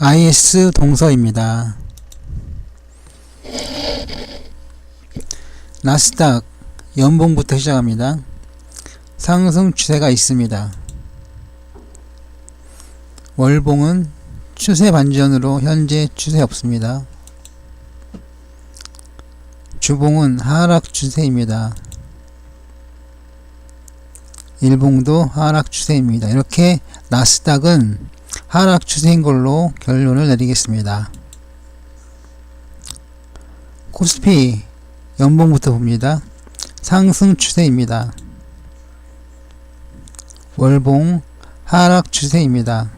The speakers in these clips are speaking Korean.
IS 동서입니다. 나스닥 연봉부터 시작합니다. 상승 추세가 있습니다. 월봉은 추세 반전으로 현재 추세 없습니다. 주봉은 하락 추세입니다. 일봉도 하락 추세입니다. 이렇게 나스닥은 하락 추세인 걸로 결론을 내리겠습니다. 코스피 연봉부터 봅니다. 상승 추세입니다. 월봉 하락 추세입니다.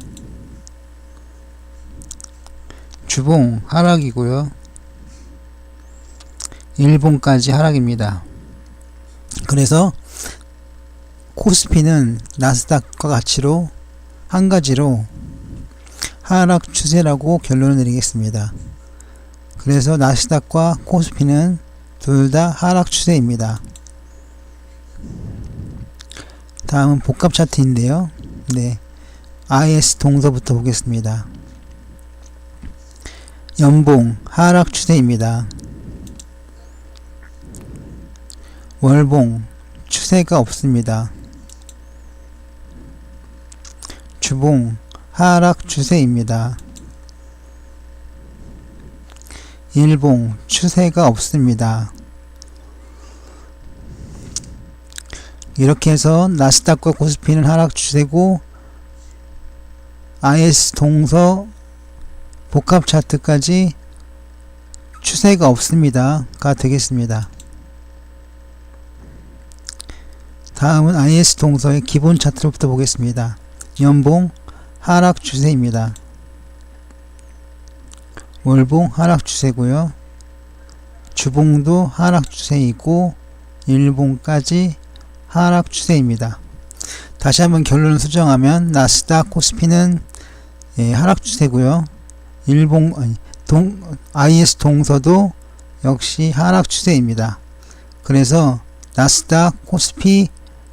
주봉 하락이고요. 일봉까지 하락입니다. 그래서 코스피는 나스닥과 가치로 한 가지로 하락 추세라고 결론을 내리겠습니다. 그래서 나스닥과 코스피는 둘 다 하락 추세입니다. 다음은 복합 차트인데요. IS 동서부터 보겠습니다. 연봉 하락 추세입니다. 월봉 추세가 없습니다. 주봉 하락 추세입니다. 일봉 추세가 없습니다. 이렇게 해서 나스닥과 코스피는 하락 추세고 IS 동서 복합 차트까지 추세가 없습니다가 되겠습니다. 다음은 IS 동서의 기본 차트로부터 보겠습니다. 연봉 하락 추세입니다. 월봉 하락 추세고요. 주봉도 하락 추세이고 일봉까지 하락 추세입니다. 다시 한번 결론을 수정하면 나스닥 코스피는 하락 추세고요. IS 동서도 역시 하락 추세입니다. 그래서 나스닥 코스피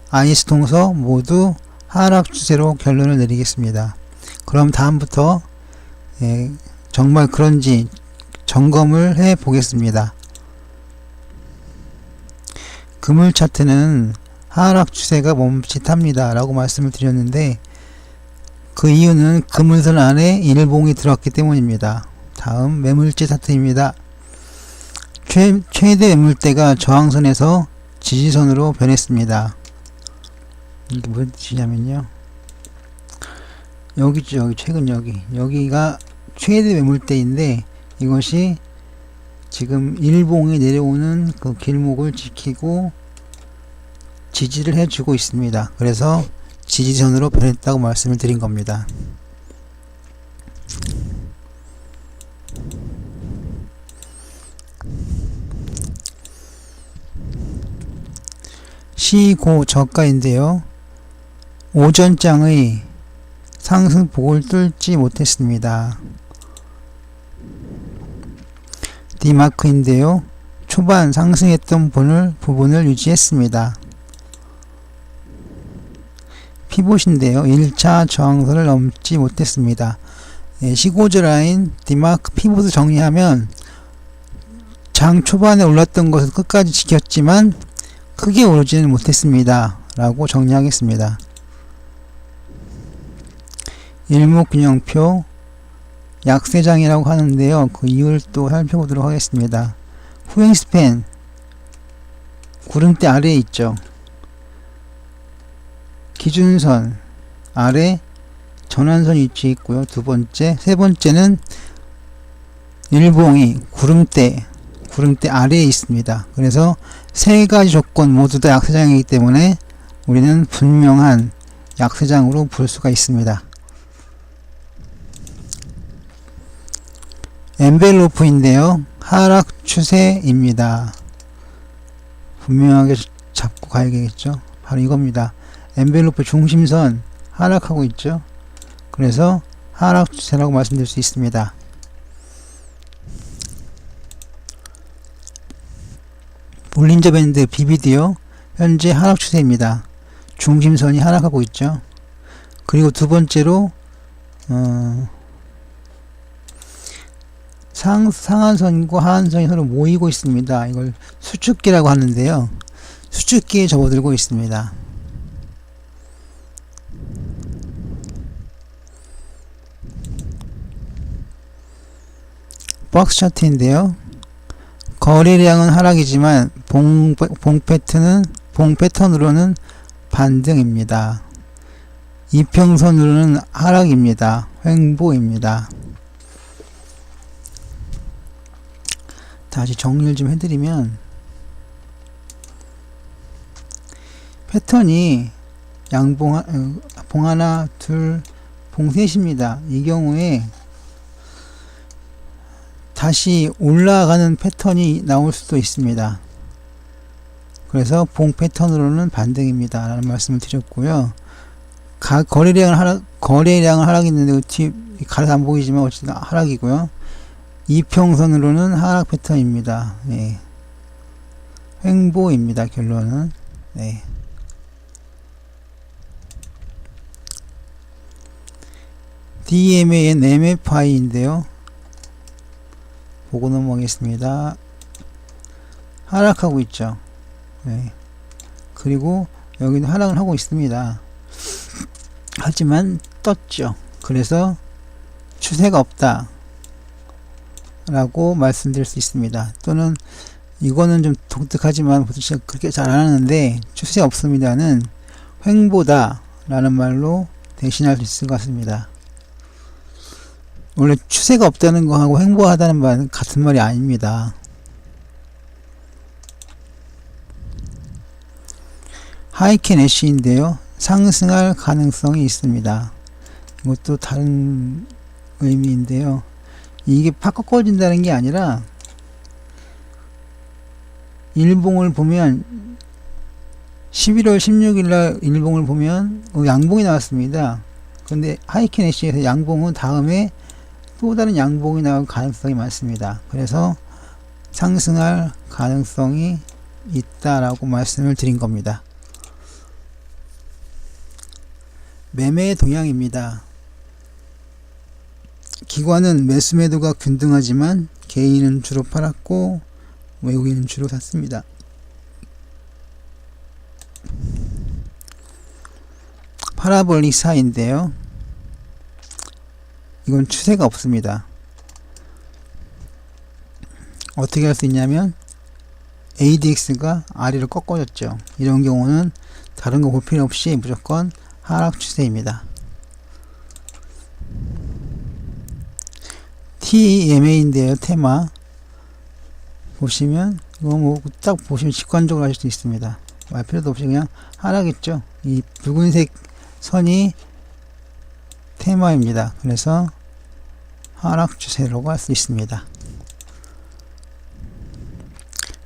IS 동서 모두 하락 추세로 결론을 내리겠습니다. 그럼 다음부터 정말 그런지 점검을 해 보겠습니다. 금을 차트는 하락 추세가 멈칫합니다 라고 말씀을 드렸는데 그 이유는 금을선 안에 일봉이 들어왔기 때문입니다. 다음 매물재 차트입니다. 최대 매물대가 저항선에서 지지선으로 변했습니다. 이게 무슨 뜻이냐면요, 여기죠. 여기 최근 여기가 최대 매물대인데 이것이 지금 일봉이 내려오는 그 길목을 지키고 지지를 해주고 있습니다. 그래서 지지선으로 변했다고 말씀을 드린 겁니다. 시고저가인데요. 오전장의 상승폭을 뚫지 못했습니다. D마크인데요. 초반 상승했던 부분을 유지했습니다. 피봇인데요. 1차 저항선을 넘지 못했습니다. 시고저 라인 D마크 피봇을 정리하면 장 초반에 올랐던 것을 끝까지 지켰지만 크게 오르지는 못했습니다 라고 정리하겠습니다. 일목균형표 약세장이라고 하는데요. 그 이유를 또 살펴보도록 하겠습니다. 후행스팬 구름대 아래에 있죠. 기준선 아래 전환선이 위치해 있고요. 세 번째는 일봉이 구름대 아래에 있습니다. 그래서 세 가지 조건 모두 다 약세장이기 때문에 우리는 분명한 약세장으로 볼 수가 있습니다. 엔벨로프인데요. 하락 추세입니다. 분명하게 잡고 가야겠죠. 바로 이겁니다. 엔벨로프 중심선 하락하고 있죠. 그래서 하락 추세라고 말씀드릴 수 있습니다. 볼린저 밴드 BBD요. 현재 하락 추세입니다. 중심선이 하락하고 있죠. 그리고 두 번째로 상한선과 하한선이 서로 모이고 있습니다. 이걸 수축기라고 하는데요. 수축기에 접어들고 있습니다. 박스 차트인데요. 거래량은 하락이지만 봉 패턴으로는 반등입니다. 이평선으로는 하락입니다. 횡보입니다. 다시 정리를 좀 해드리면 패턴이 봉 하나, 둘, 봉 셋입니다. 이 경우에 다시 올라가는 패턴이 나올 수도 있습니다. 그래서 봉 패턴으로는 반등입니다. 라는 말씀을 드렸고요. 거래량은 하락했는데 뒤 가려서 안 보이지만 어쨌든 하락이고요. 이평선으로는 하락 패턴입니다. 네. 횡보입니다. 결론은. 네. DMAN MFI인데요. 보고 넘어가겠습니다. 하락하고 있죠. 네. 그리고 여기는 하락을 하고 있습니다. 하지만 떴죠. 그래서 추세가 없다 라고 말씀드릴 수 있습니다. 또는 이거는 좀 독특하지만 보통 그렇게 잘 안 하는데, 추세 없습니다는 횡보다 라는 말로 대신할 수 있을 것 같습니다. 원래 추세가 없다는 거하고 횡보하다는 말은 같은 말이 아닙니다. 하이켄 애쉬인데요. 상승할 가능성이 있습니다. 이것도 다른 의미인데요. 이게 팍 꺾어진다는 게 아니라 일봉을 보면 11월 16일날 일봉을 보면 양봉이 나왔습니다. 그런데 하이켄 애쉬에서 양봉은 다음에 또 다른 양봉이 나올 가능성이 많습니다. 그래서 상승할 가능성이 있다라고 말씀을 드린 겁니다. 매매 동향입니다. 기관은 매수 매도가 균등하지만 개인은 주로 팔았고 외국인은 주로 샀습니다. 파라볼릭 4인데요. 이건 추세가 없습니다. 어떻게 할 수 있냐면 ADX가 아래로 꺾어졌죠. 이런 경우는 다른 거 볼 필요 없이 무조건 하락 추세입니다. TMA인데요. 테마 보시면 이거 뭐 딱 보시면 직관적으로 하실 수 있습니다. 말 필요도 없이 그냥 하락했죠. 이 붉은색 선이 테마입니다. 그래서 하락 추세라고 할 수 있습니다.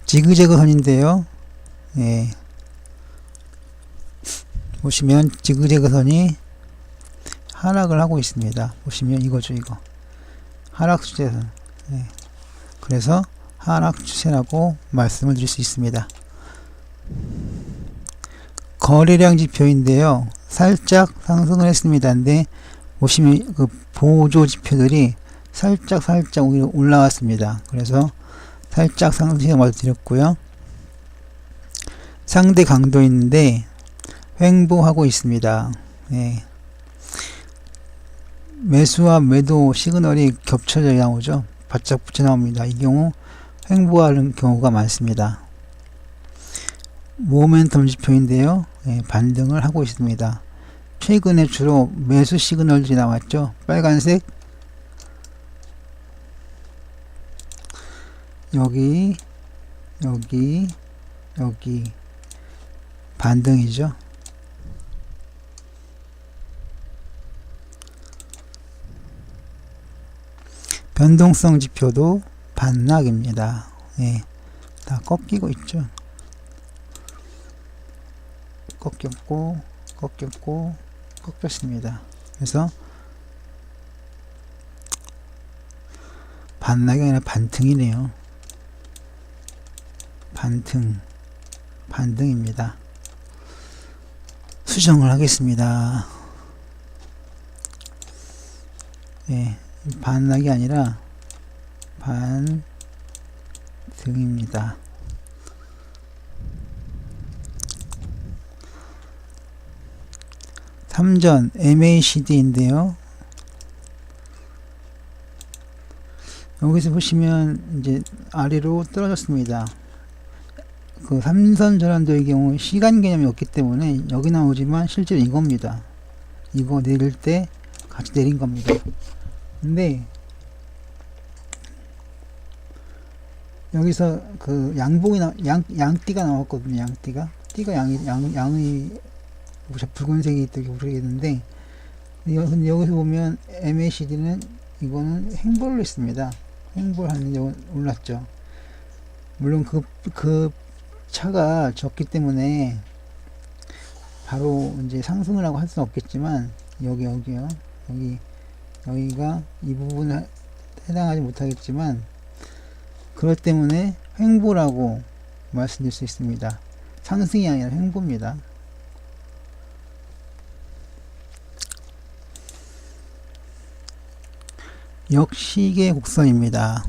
지그재그 선인데요. 예. 보시면 지그재그 선이 하락을 하고 있습니다. 보시면 이거죠, 이거. 하락 추세선. 예. 그래서 하락 추세라고 말씀을 드릴 수 있습니다. 거래량 지표인데요. 살짝 상승을 했습니다. 근데 보시면 그 보조 지표들이 살짝 올라왔습니다. 그래서 살짝 상승 말씀드렸고요. 상대 강도 있는데 횡보하고 있습니다. 예. 매수와 매도 시그널이 겹쳐져 나오죠. 바짝 붙여 나옵니다. 이 경우 횡보하는 경우가 많습니다. 모멘텀 지표인데요. 예, 반등을 하고 있습니다. 최근에 주로 매수 시그널들이 나왔죠. 빨간색 여기 반등이죠. 변동성 지표도 반락입니다. 예, 다 꺾이고 있죠. 꺾였습니다. 그래서 반락이 아니라 반등이네요. 반등입니다. 수정을 하겠습니다. 예, 반락이 아니라 반등입니다. 삼전 MACD인데요. 여기서 보시면 이제 아래로 떨어졌습니다. 그 삼선 전환도의 경우 시간 개념이 없기 때문에 여기 나오지만 실제로 이겁니다. 이거 내릴 때 같이 내린 겁니다. 근데 여기서 그 양봉이 양띠가 나왔거든요. 띠가 양의 붉은색이 있다고 보시겠는데, 근데 여기서 보면 MACD는 이거는 행보를 했습니다. 행보를 하는 올랐죠. 물론 그 차가 적기 바로 이제 상승을 하고 할 수는 없겠지만, 여기요. 여기가 이 부분에 해당하지 못하겠지만, 그것 때문에 횡보라고 말씀드릴 수 있습니다. 상승이 아니라 횡보입니다. 역시계 곡선입니다.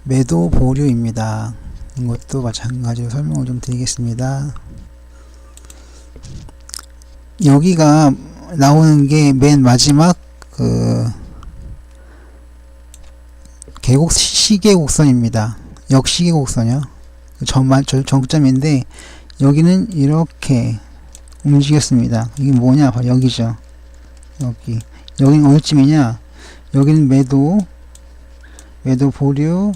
매도 보류입니다. 이것도 마찬가지로 설명을 좀 드리겠습니다. 여기가 나오는 게 맨 마지막 시계 곡선입니다. 역시계 곡선이요. 정점인데 여기는 이렇게 움직였습니다. 이게 뭐냐? 바로 여기죠. 여기는 어디쯤이냐? 여기는 매도 보류,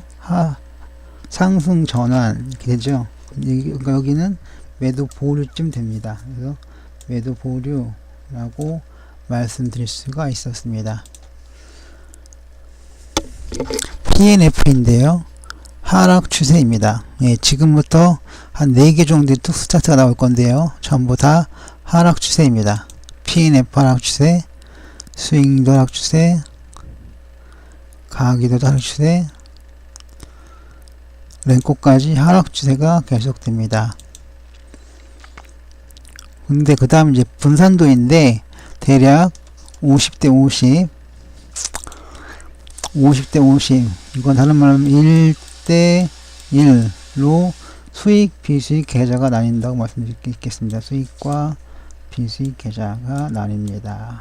상승 전환 이렇게 되죠. 그러니까 여기는 매도 보류쯤 됩니다. 그래서 매도 보류라고 말씀드릴 수가 있었습니다. PNF인데요. 하락 추세입니다. 예, 지금부터 한 4개 정도의 특수 차트가 나올 건데요. 전부 다 하락 추세입니다. PNF 하락 추세, 스윙도 하락 추세, 가기도 하락 추세, 랭코까지 하락 추세가 계속됩니다. 근데 그 다음 이제 분산도인데 대략 50대 50 이건 다른 말로 하면 1대 1로 수익 비수익 계좌가 나뉜다고 말씀드리겠습니다. 수익과 비수익 계좌가 나뉩니다.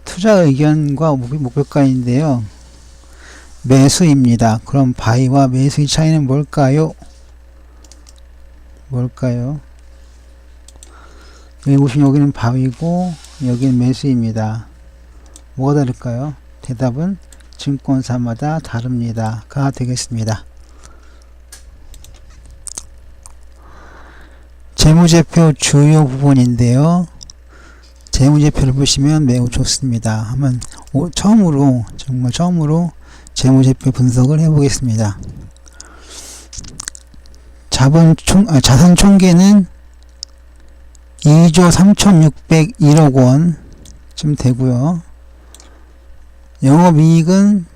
투자 의견과 목표가인데요. 매수입니다. 그럼 바이와 매수의 차이는 뭘까요? 여기 보시면 여기는 바이고 여기는 매수입니다. 뭐가 다를까요? 대답은 증권사마다 다릅니다. 가 되겠습니다. 재무제표 주요 부분인데요. 재무제표를 보시면 매우 좋습니다. 한번 정말 처음으로 재무제표 분석을 해보겠습니다. 자산 총계는 2조 3,601억 원쯤 되고요. 영업이익은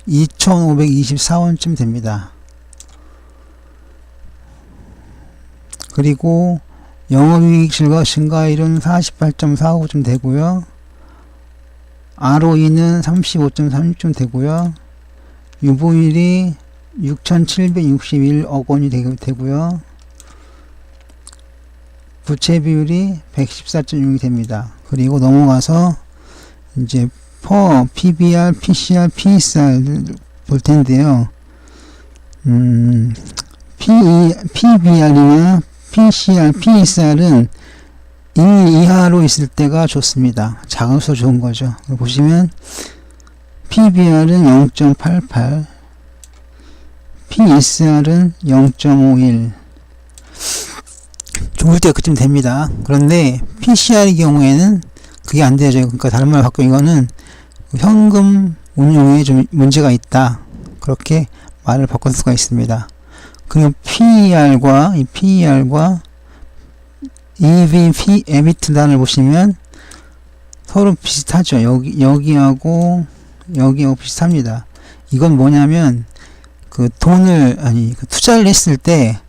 2,524원쯤 됩니다. 그리고 영업이익 증가율은 48.45쯤 되고요. ROE는 35.36쯤 되고요. 유보율이 6,761억 원이 되고요. 부채 비율이 114.6이 됩니다. 그리고 넘어가서 이제 PBR, PCR, PER 볼 텐데요. PBR이나 PCR, PER은 2 이하로 있을 때가 좋습니다. 작아서 좋은 거죠. 보시면 PBR은 0.88, PER은 0.51. 좋을 때 그쯤 됩니다. 그런데 PCR의 경우에는 그게 안 되죠. 그러니까 다른 말로 바꾸면 이거는 현금 운용에 좀 문제가 있다. 그렇게 말을 바꿀 수가 있습니다. 그리고 PER과 EV, EBITDA를 보시면 서로 비슷하죠. 여기하고 비슷합니다. 이건 뭐냐면 투자를 했을 때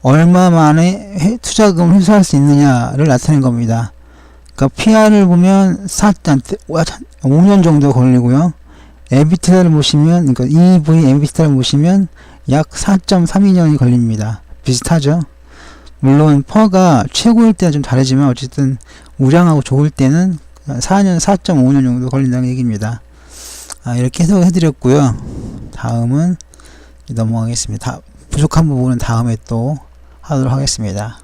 얼마 만에 투자금을 회수할 수 있느냐를 나타낸 겁니다. 그러니까 PR을 보면 5년 정도 걸리고요. 에비티다를 보시면, 그러니까 EV 에비티다를 보시면 약 4.32년이 걸립니다. 비슷하죠. 물론 퍼가 최고일 때는 좀 다르지만 어쨌든 우량하고 좋을 때는 4.5년 정도 걸린다는 얘기입니다. 이렇게 해석을 해드렸고요. 다음은 넘어가겠습니다. 부족한 부분은 다음에 또 하도록 하겠습니다.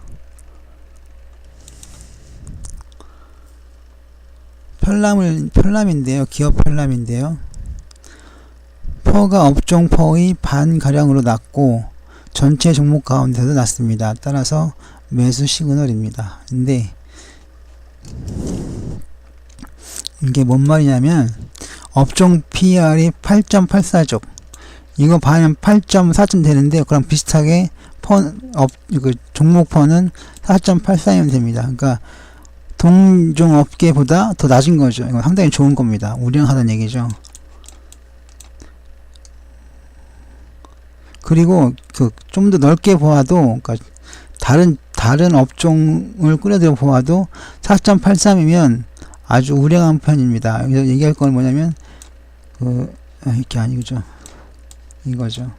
편람인데요. 기업 편람인데요. 퍼가 업종 퍼의 반가량으로 낮고 전체 종목 가운데도 낮습니다. 따라서 매수 시그널입니다. 근데 이게 뭔 말이냐면 업종 PR이 8.84죠. 이거 봐면 8.4쯤 되는데 그럼 비슷하게 종목 퍼는 4.84면 됩니다. 그러니까 동종 업계보다 더 낮은 거죠. 이건 상당히 좋은 겁니다. 우량하다는 얘기죠. 그리고 좀 더 넓게 보아도, 그러니까 다른 업종을 끌어들여 보아도 4.83이면 아주 우량한 편입니다. 여기서 얘기할 건 뭐냐면 이게 아니죠. 이거죠.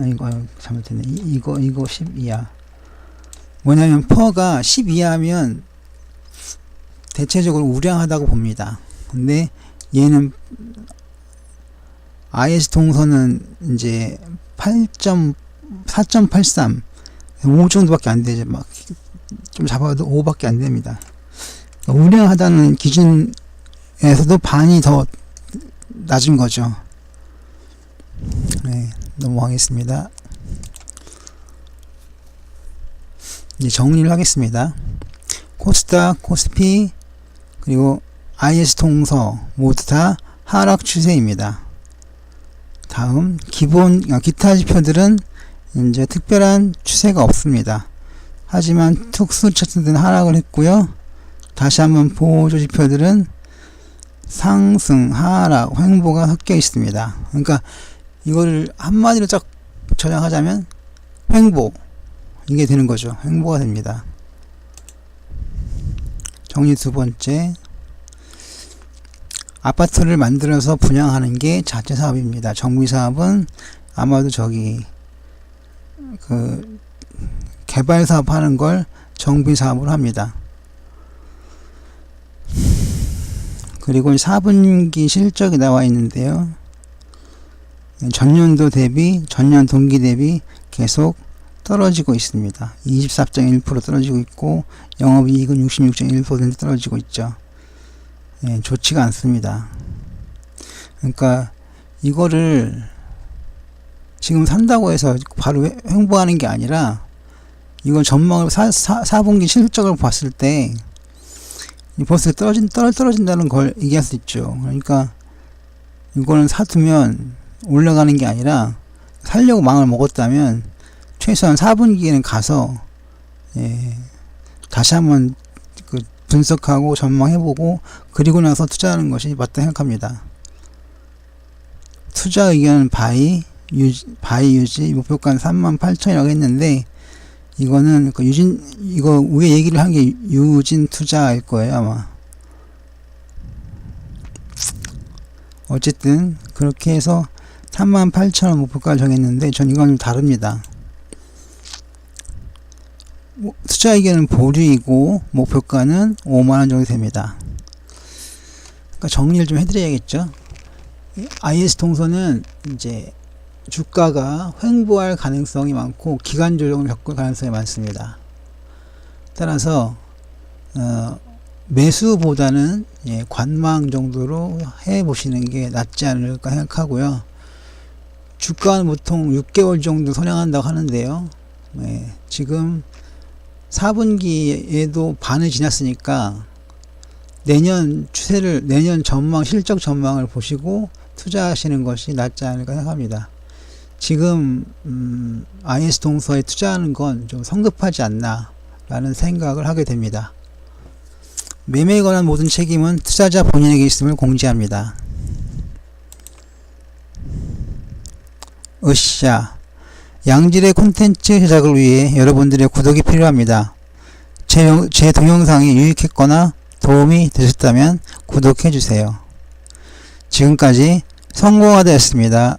이거 잘못했네. 이거 10 이하. 뭐냐면 퍼가 10 이하면 대체적으로 우량하다고 봅니다. 근데 얘는 IS 동선은 이제 4.83 5 정도밖에 안 되죠. 막 좀 잡아도 5밖에 안 됩니다. 우량하다는 기준에서도 반이 더 낮은 거죠. 네, 넘어가겠습니다. 이제 정리를 하겠습니다. 코스닥, 코스피, 그리고 IS 동서 모두 다 하락 추세입니다. 다음 기타 지표들은 이제 특별한 추세가 없습니다. 하지만 특수 차트들은 하락을 했고요. 다시 한번 보조 지표들은 상승, 하락, 횡보가 섞여 있습니다. 그러니까 이거를 한마디로 쫙 저장하자면 횡보, 이게 되는 거죠. 횡보가 됩니다. 정리 두 번째, 아파트를 만들어서 분양하는 게 자체 사업입니다. 정비 사업은 아마도 개발 사업 하는 걸 정비 사업으로 합니다. 그리고 4분기 실적이 나와 있는데요. 전년 동기 대비 계속 떨어지고 있습니다. 24.1% 떨어지고 있고 영업이익은 66.1% 떨어지고 있죠. 좋지가 않습니다. 그러니까 이거를 지금 산다고 해서 바로 횡보하는 게 아니라 이걸 전망을 4분기 실적을 봤을 때 벌써 떨어진다는 걸 얘기할 수 있죠. 그러니까 이거는 사두면 올라가는 게 아니라 살려고 마음을 먹었다면 최소한 4분기에는 가서 다시 한번 분석하고 전망해보고 그리고 나서 투자하는 것이 맞다 생각합니다. 투자 의견은 바이 유지 목표가는 38,000이라고 했는데 이거는 이거 위에 얘기를 한 게 유진 투자일 거예요 아마. 어쨌든 그렇게 해서 38,000원 목표가를 정했는데 전 이건 좀 다릅니다. 투자 의견은 보류이고 목표가는 5만원 정도 됩니다. 그러니까 정리를 좀 해드려야겠죠. IS 동선은 이제 주가가 횡보할 가능성이 많고 기간 조정을 겪을 가능성이 많습니다. 따라서 매수보다는 관망 정도로 해 보시는 게 낫지 않을까 생각하고요. 주가는 보통 6개월 정도 선행한다고 하는데요. 지금 4분기에도 반을 지났으니까 내년 전망, 실적 전망을 보시고 투자하시는 것이 낫지 않을까 생각합니다. 지금 IS 동서에 투자하는 건 좀 성급하지 않나 라는 생각을 하게 됩니다. 매매에 관한 모든 책임은 투자자 본인에게 있음을 공지합니다. 으쌰, 양질의 콘텐츠 제작을 위해 여러분들의 구독이 필요합니다. 제 동영상이 유익했거나 도움이 되셨다면 구독해주세요. 지금까지 성공화되었습니다.